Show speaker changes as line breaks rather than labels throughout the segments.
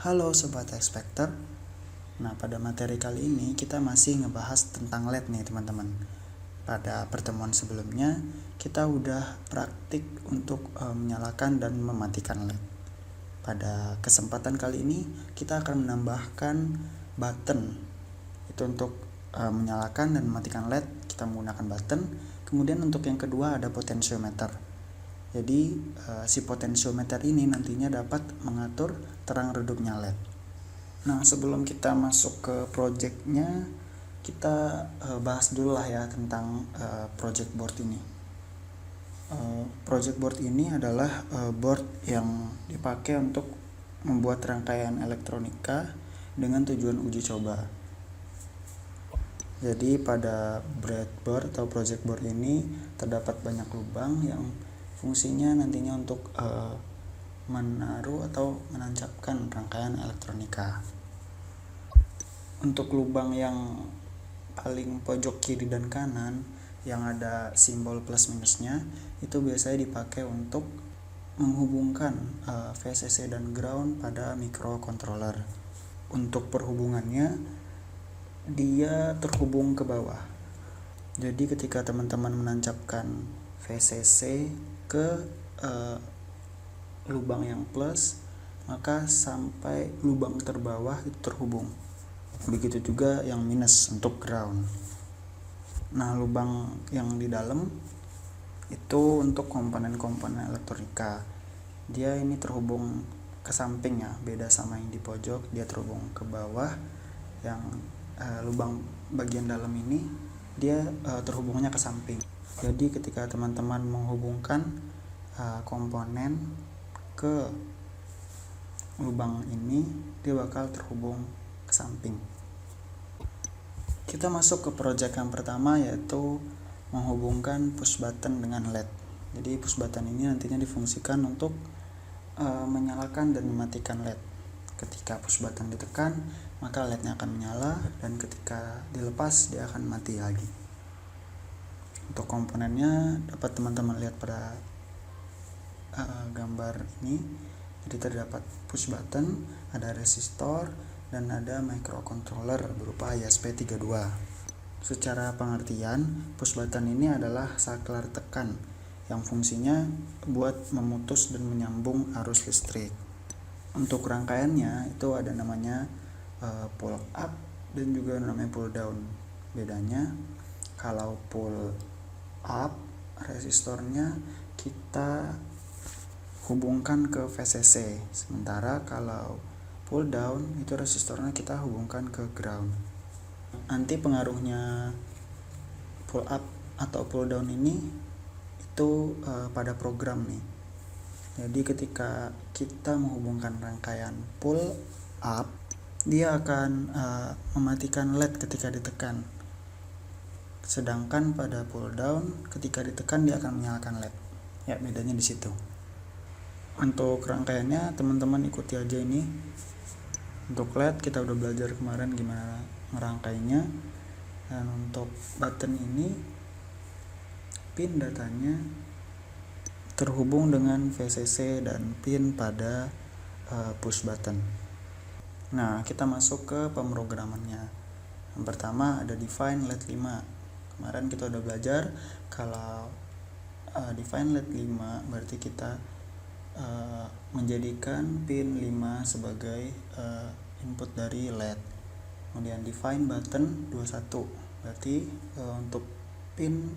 Halo Sobat Expector. Nah, pada materi kali ini kita masih ngebahas tentang LED nih teman-teman. Pada pertemuan sebelumnya kita udah praktik untuk menyalakan dan mematikan LED. Pada kesempatan kali ini kita akan menambahkan button. Itu untuk menyalakan dan mematikan LED kita menggunakan button. Kemudian untuk yang kedua ada potentiometer. Jadi si potentiometer ini nantinya dapat mengatur terang redupnya LED. Nah, sebelum kita masuk ke projectnya, kita bahas dulu lah ya tentang project board ini. Project board ini adalah board yang dipakai untuk membuat rangkaian elektronika dengan tujuan uji coba. Jadi pada breadboard atau project board ini terdapat banyak lubang yang fungsinya nantinya untuk menaruh atau menancapkan rangkaian elektronika. Untuk lubang yang paling pojok kiri dan kanan yang ada simbol plus minusnya itu biasanya dipakai untuk menghubungkan VCC dan ground pada microcontroller. Untuk perhubungannya dia terhubung ke bawah. Jadi ketika teman-teman menancapkan VCC ke lubang yang plus, maka sampai lubang terbawah itu terhubung. Begitu juga yang minus untuk ground. Nah, lubang yang di dalam itu untuk komponen-komponen elektronika. Dia ini terhubung ke samping ya, beda sama yang di pojok, dia terhubung ke bawah. Yang lubang bagian dalam ini dia terhubungnya ke samping. Jadi ketika teman-teman menghubungkan komponen ke lubang ini, dia bakal terhubung ke samping. Kita masuk ke project yang pertama, yaitu menghubungkan push button dengan LED. Jadi push button ini nantinya difungsikan untuk menyalakan dan mematikan LED. Ketika push button ditekan, maka LED-nya akan menyala, dan ketika dilepas dia akan mati lagi. Untuk komponennya dapat teman-teman lihat pada gambar ini. Jadi terdapat push button, ada resistor, dan ada microcontroller berupa ESP32. Secara pengertian, push button ini adalah saklar tekan yang fungsinya buat memutus dan menyambung arus listrik. Untuk rangkaiannya itu ada namanya pull up dan juga namanya pull down. Bedanya kalau pull up, resistornya kita hubungkan ke VCC, sementara kalau pull down itu resistornya kita hubungkan ke ground. Nanti pengaruhnya pull up atau pull down ini itu pada program nih. Jadi ketika kita menghubungkan rangkaian pull up, dia akan mematikan LED ketika ditekan. Sedangkan pada pull down, ketika ditekan dia akan menyalakan LED. Ya, bedanya di situ. Untuk rangkaiannya teman-teman ikuti aja ini. Untuk LED kita udah belajar kemarin gimana ngerangkainya. Dan untuk button ini pin datanya terhubung dengan VCC dan pin pada push button. Nah, kita masuk ke pemrogramannya. Yang pertama ada define LED 5. Kemarin kita udah belajar kalau define LED 5 berarti kita menjadikan pin 5 sebagai input dari LED. Kemudian define button 21. Berarti untuk pin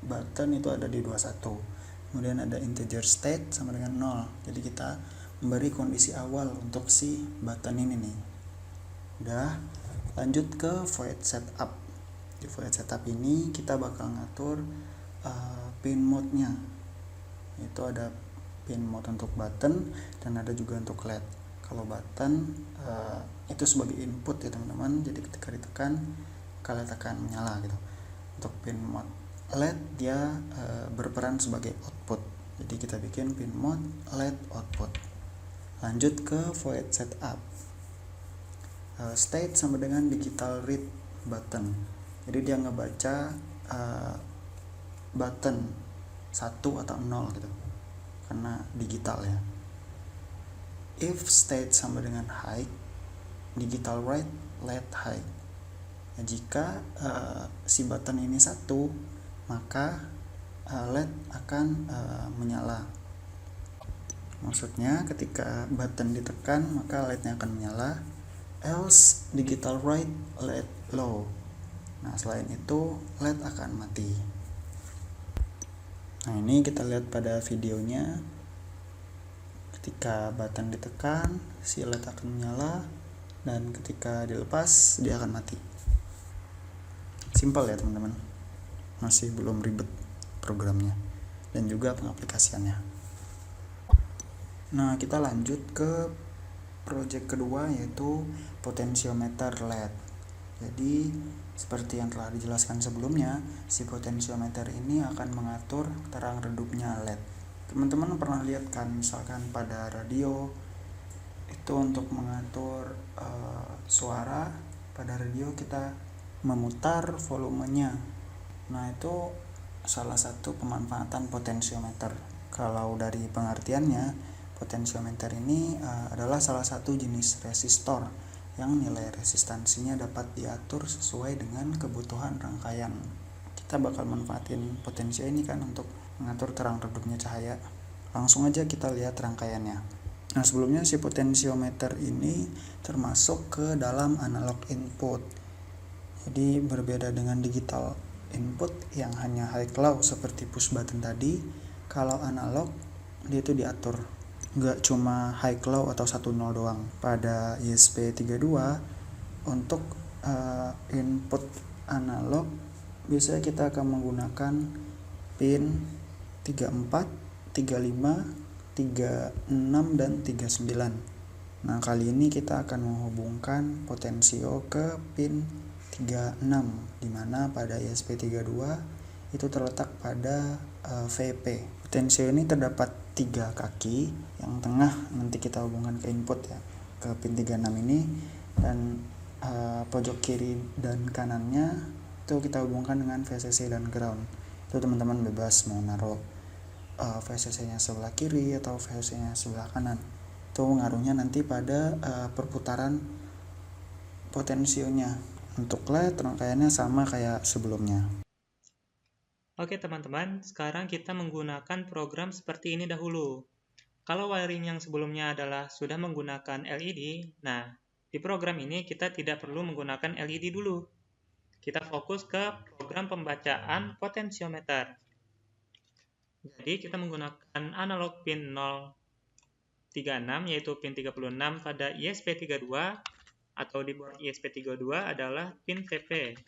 button itu ada di 21. Kemudian ada integer state sama dengan 0. Jadi kita memberi kondisi awal untuk si button ini nih. Udah, lanjut ke void setup. Di void setup ini kita bakal ngatur pin mode-nya. Itu ada pin mode untuk button dan ada juga untuk LED. Kalau button itu sebagai input ya teman-teman. Jadi ketika ditekan kalian tekan menyala gitu. Untuk pin mode LED dia berperan sebagai output. Jadi kita bikin pin mode LED output. Lanjut ke void setup. State sama dengan digital read button. Jadi dia ngebaca button 1 atau 0 gitu. Karena digital ya. If state sama dengan high, digital write LED high. Jika si button ini 1, maka LED akan menyala. Maksudnya ketika button ditekan maka LED-nya akan menyala, else digital write LED low. Nah, selain itu LED akan mati. Nah, ini kita lihat pada videonya. Ketika button ditekan, si LED akan menyala, dan ketika dilepas dia akan mati. Simpel ya teman-teman, masih belum ribet programnya dan juga pengaplikasiannya. Nah, kita lanjut ke project kedua, yaitu potensiometer LED. Jadi seperti yang telah dijelaskan sebelumnya, si potensiometer ini akan mengatur terang redupnya LED. Teman-teman pernah lihat kan, misalkan pada radio itu untuk mengatur suara, pada radio kita memutar volumenya. Nah, itu salah satu pemanfaatan potensiometer. Kalau dari pengertiannya, potensiometer ini adalah salah satu jenis resistor yang nilai resistansinya dapat diatur sesuai dengan kebutuhan rangkaian. Kita bakal manfaatin potensio ini kan untuk mengatur terang redupnya cahaya. Langsung aja kita lihat rangkaiannya. Nah, sebelumnya si potensiometer ini termasuk ke dalam analog input. Jadi berbeda dengan digital input yang hanya high low seperti push button tadi. Kalau analog dia itu diatur, nggak cuma high low atau 1 0 doang. Pada ESP32 untuk input analog biasanya kita akan menggunakan pin 34, 35, 36 dan 39. Nah, kali ini kita akan menghubungkan potensio ke pin 36, dimana pada ESP32 itu terletak pada VP. Potensio ini terdapat 3 kaki, yang tengah nanti kita hubungkan ke input ya, ke pin 36 ini, dan pojok kiri dan kanannya itu kita hubungkan dengan VCC dan ground. Itu teman-teman bebas mau naruh VCC-nya sebelah kiri atau VCC-nya sebelah kanan. Itu ngaruhnya nanti pada perputaran potensionya. Untuk LED rangkaiannya sama kayak sebelumnya.
Oke teman-teman, sekarang kita menggunakan program seperti ini dahulu. Kalau wiring yang sebelumnya adalah sudah menggunakan LED, nah di program ini kita tidak perlu menggunakan LED dulu. Kita fokus ke program pembacaan potensiometer. Jadi kita menggunakan analog pin 036 yaitu pin 36 pada ESP32 atau di board ESP32 adalah pin VP.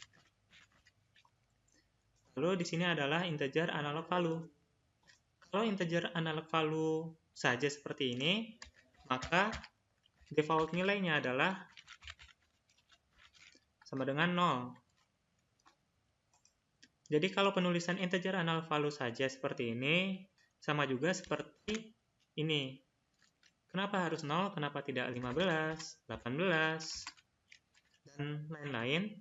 Lalu di sini adalah integer analog value. Kalau integer analog value saja seperti ini, maka default nilainya adalah sama dengan 0. Jadi kalau penulisan integer analog value saja seperti ini, sama juga seperti ini. Kenapa harus 0? Kenapa tidak 15, 18, dan lain-lain?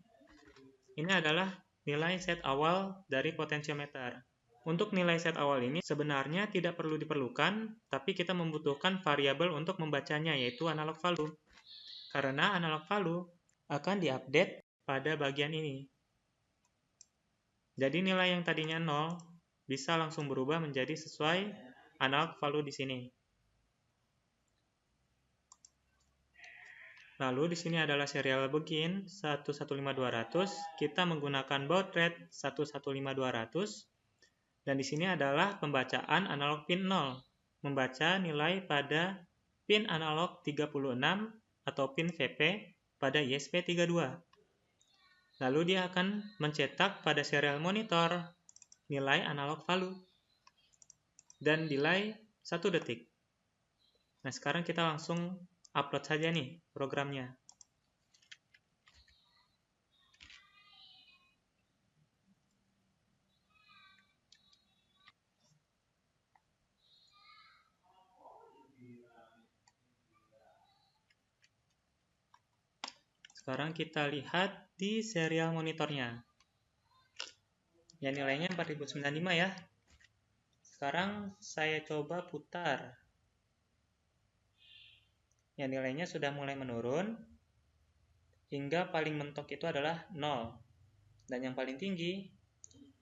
Ini adalah nilai set awal dari potensiometer. Untuk nilai set awal ini sebenarnya tidak perlu diperlukan, tapi kita membutuhkan variabel untuk membacanya, yaitu analog value. Karena analog value akan diupdate pada bagian ini. Jadi nilai yang tadinya 0 bisa langsung berubah menjadi sesuai analog value di sini. Lalu di sini adalah serial begin 115200. Kita menggunakan baud rate 115200. Dan di sini adalah pembacaan analog pin 0. Membaca nilai pada pin analog 36 atau pin VP pada ESP32. Lalu dia akan mencetak pada serial monitor nilai analog value dan delay 1 detik. Nah, sekarang kita langsung upload saja nih programnya. Sekarang kita lihat di serial monitornya. Ya, nilainya 4095 ya. Sekarang saya coba putar. yang nilainya sudah mulai menurun hingga paling mentok itu adalah 0. Dan yang paling tinggi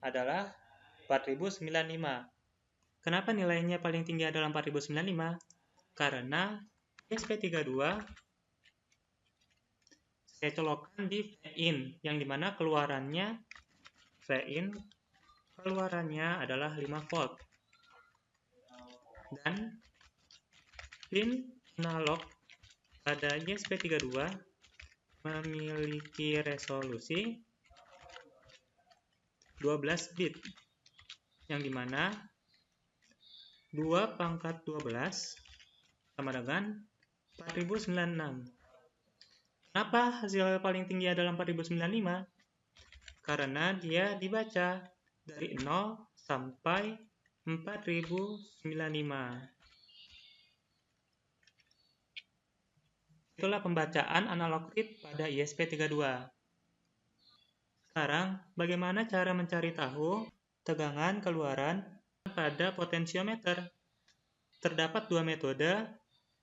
adalah 4095. Kenapa nilainya paling tinggi adalah 4095? Karena ESP32 saya colokkan di V-in, yang dimana keluarannya V-in adalah 5 volt. Dan pin analog pada ESP32 memiliki resolusi 12 bit, yang dimana 2 pangkat 12 sama dengan 4096. Kenapa hasil paling tinggi adalah 4095? Karena dia dibaca dari 0 sampai 4095. Itulah pembacaan analog read pada ESP32. Sekarang, bagaimana cara mencari tahu tegangan keluaran pada potensiometer? Terdapat dua metode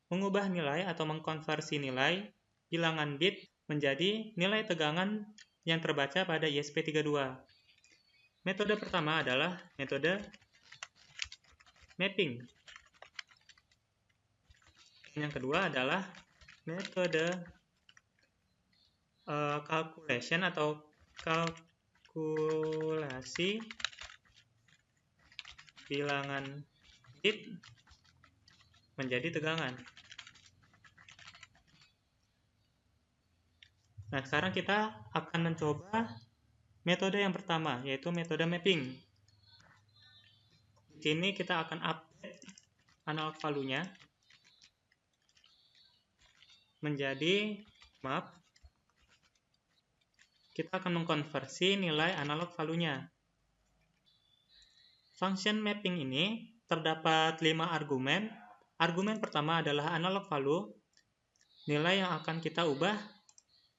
mengubah nilai atau mengkonversi nilai bilangan bit menjadi nilai tegangan yang terbaca pada ESP32. Metode pertama adalah metode mapping. Yang kedua adalah metode calculation atau kalkulasi bilangan bit menjadi tegangan. Nah, sekarang kita akan mencoba metode yang pertama, yaitu metode mapping. Di sini kita akan update analog value-nya menjadi map. Kita akan mengkonversi nilai analog value-nya. Function mapping ini terdapat 5 argumen. Argumen pertama adalah analog value, nilai yang akan kita ubah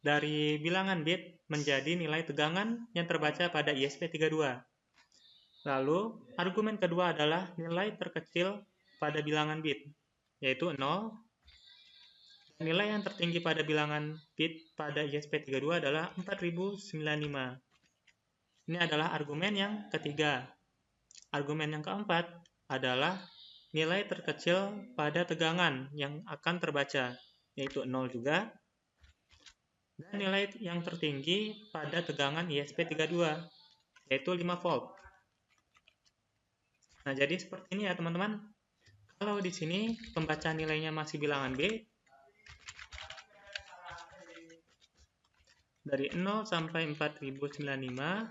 dari bilangan bit menjadi nilai tegangan yang terbaca pada ESP32. Lalu, argumen kedua adalah nilai terkecil pada bilangan bit, yaitu 0. Nilai yang tertinggi pada bilangan bit pada ESP32 adalah 4095. Ini adalah argumen yang ketiga. Argumen yang keempat adalah nilai terkecil pada tegangan yang akan terbaca, yaitu 0 juga. Dan nilai yang tertinggi pada tegangan ESP32, yaitu 5 volt. Nah, jadi seperti ini ya teman-teman. Kalau di sini pembacaan nilainya masih bilangan B, dari 0 sampai 4095,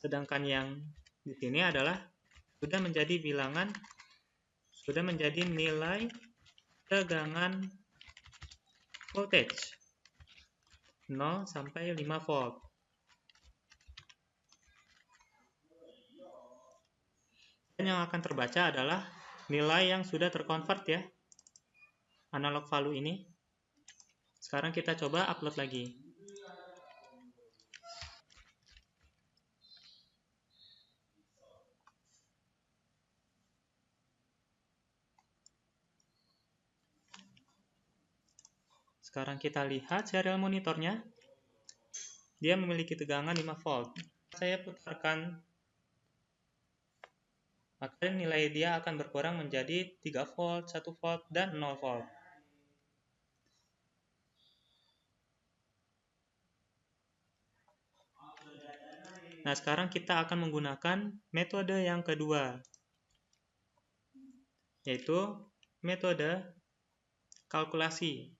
sedangkan yang di sini adalah sudah menjadi nilai tegangan voltage 0 sampai 5 volt. Dan yang akan terbaca adalah nilai yang sudah terkonvert ya, analog value ini. Sekarang kita coba upload lagi. Sekarang kita lihat serial monitornya. Dia memiliki tegangan 5 volt. Saya putarkan, maka nilai dia akan berkurang menjadi 3 volt, 1 volt, dan 0 volt. Nah, sekarang kita akan menggunakan metode yang kedua, yaitu metode kalkulasi.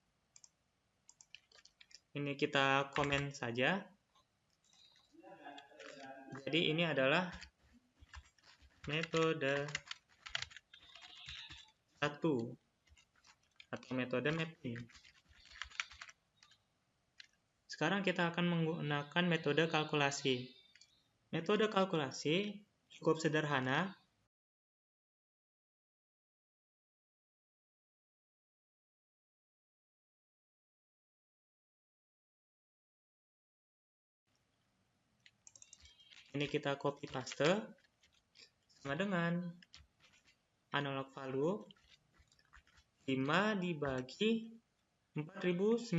Ini kita komen saja. Jadi ini adalah metode 1 atau metode mapping. Sekarang kita akan menggunakan metode kalkulasi. Metode kalkulasi cukup sederhana. Ini kita copy paste sama dengan analog value 5 dibagi 4095.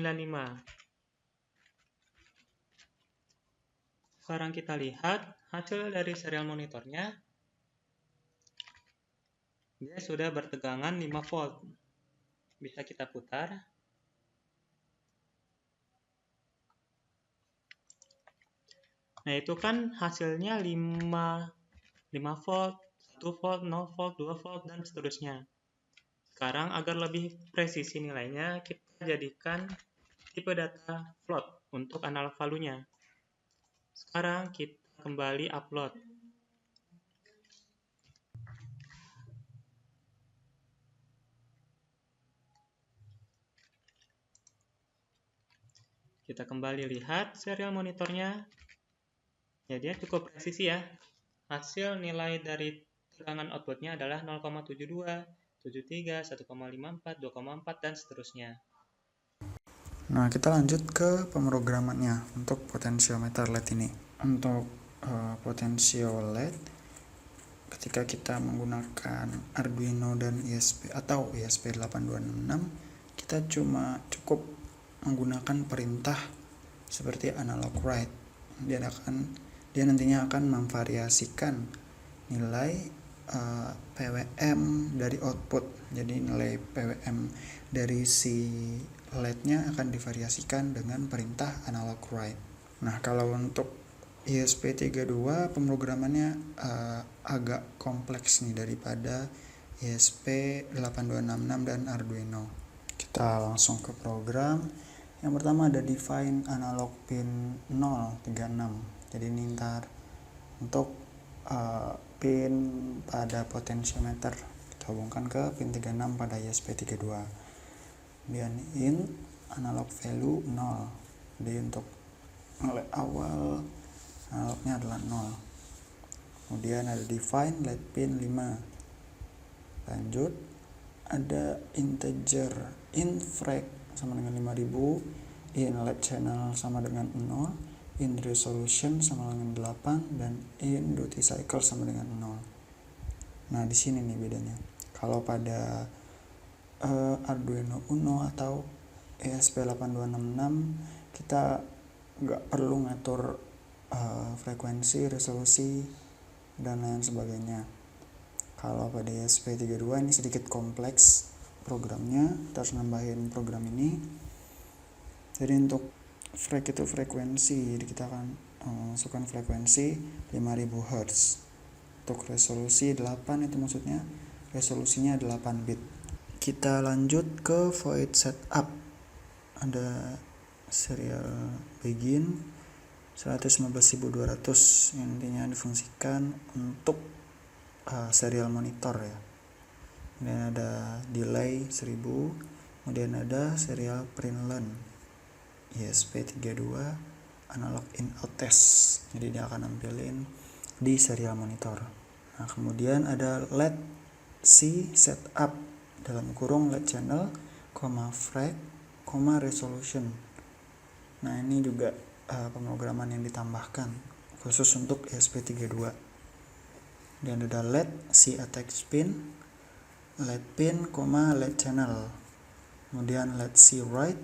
Sekarang kita lihat hasil dari serial monitornya. Dia sudah bertegangan 5 volt. Bisa kita putar. Nah, itu kan hasilnya 5 volt, 1 volt, 0 volt, 2 volt, dan seterusnya. Sekarang agar lebih presisi nilainya, kita jadikan tipe data float untuk analog value-nya. Sekarang kita kembali upload. Kita kembali lihat serial monitornya. Ya, dia cukup presisi ya. Hasil nilai dari tegangan outputnya adalah 0,72, 73, 1,54, 2,4, dan seterusnya.
Nah, kita lanjut ke pemrogramannya untuk potensiometer LED ini. Untuk potensio LED, ketika kita menggunakan Arduino dan ISP atau ESP8266, kita cukup menggunakan perintah seperti analog write. Dia nantinya akan memvariasikan nilai PWM dari output. Jadi nilai PWM dari si LED-nya akan divariasikan dengan perintah analog write. Nah, kalau untuk ESP32 pemrogramannya agak kompleks nih daripada ESP8266 dan Arduino. Kita langsung ke program. Yang pertama ada define analog pin 036. Jadi ini ntar untuk pin pada potentiometer kita hubungkan ke pin 36 pada ESP32. Kemudian int analog value 0. Jadi untuk nilai awal analognya adalah 0. Kemudian ada define LED pin 5. Lanjut ada integer int frag sama dengan 5000, int LED channel sama dengan 0, int resolution sama dengan 8, dan int duty cycle sama dengan 0. Nah, di sini nih bedanya. Kalau pada Arduino Uno atau ESP8266 kita nggak perlu ngatur frekuensi, resolusi, dan lain sebagainya. Kalau pada ESP32 ini sedikit kompleks programnya, kita harus nambahin program ini. Jadi untuk frek itu frekuensi, jadi kita akan masukkan frekuensi 5000 Hz. Untuk resolusi 8 itu maksudnya resolusinya 8 bit. Kita lanjut ke void setup. Ada serial begin 115.200 yang intinya difungsikan untuk serial monitor ya. Kemudian ada delay 1000, kemudian ada serial print learn ESP32 analog in out test. Jadi dia akan nampilin di serial monitor. Nah, kemudian ada LED C setup dalam kurung LED channel, frag, resolution. Nah, ini juga pemrograman yang ditambahkan khusus untuk ESP32. Dan ada LED C attach pin, LED pin, LED channel. Kemudian LED C write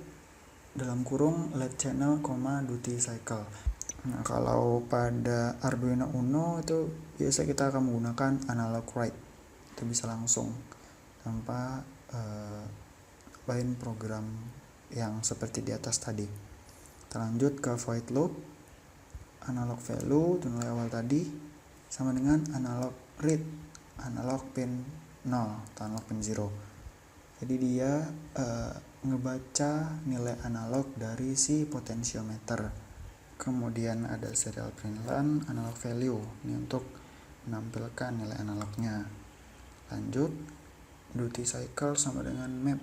dalam kurung LED channel, duty cycle. Nah, kalau pada Arduino Uno itu biasa kita akan menggunakan analog write. Itu bisa langsung tanpa main program yang seperti di atas tadi. Kita lanjut ke void loop. Analog value itu nilai awal tadi sama dengan analog read, analog pin 0 atau analog pin 0. Jadi dia ngebaca nilai analog dari si potensiometer. Kemudian ada serial print learn, analog value. Ini untuk menampilkan nilai analognya. Lanjut, duty cycle sama dengan map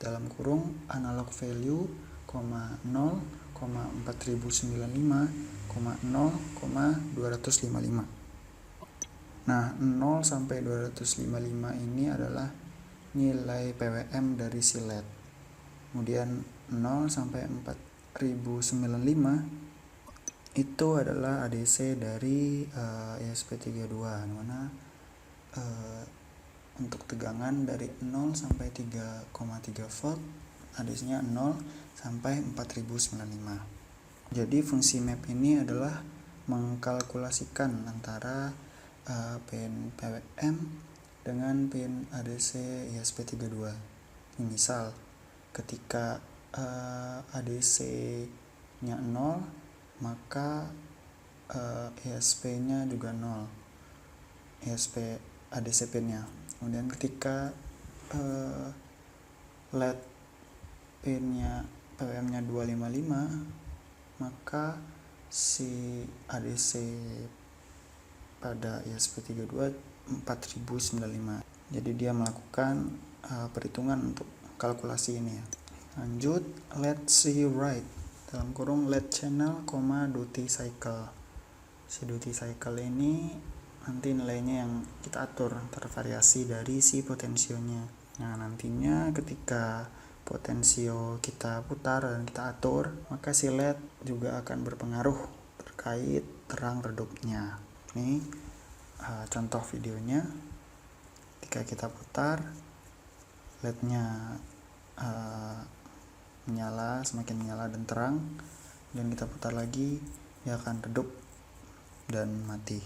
dalam kurung analog value, 0, 4095, 0, 255. Nah, 0 sampai 255 ini adalah nilai PWM dari si LED. Kemudian 0 sampai 4095 itu adalah ADC dari ESP32, mana untuk tegangan dari 0 sampai 3,3 volt, ADC-nya 0 sampai 4095. Jadi fungsi map ini adalah mengkalkulasikan antara pin PWM dengan pin ADC ESP32. Misal ketika ADC-nya 0, maka ESP-nya juga 0, ESP ADC pin-nya. Kemudian ketika LED pin-nya PWM-nya 255, maka si ADC pada ESP32 4095. Jadi dia melakukan perhitungan untuk kalkulasi ini ya. Lanjut, let's see right dalam kurung LED channel, duty cycle. Si duty cycle ini nanti nilainya yang kita atur, tervariasi dari si potensionya. Nah, nantinya ketika potensio kita putar dan kita atur, maka si LED juga akan berpengaruh terkait terang redupnya. Ini contoh videonya. Ketika kita putar, LED-nya menyala, semakin menyala dan terang, dan kita putar lagi, dia akan redup dan mati.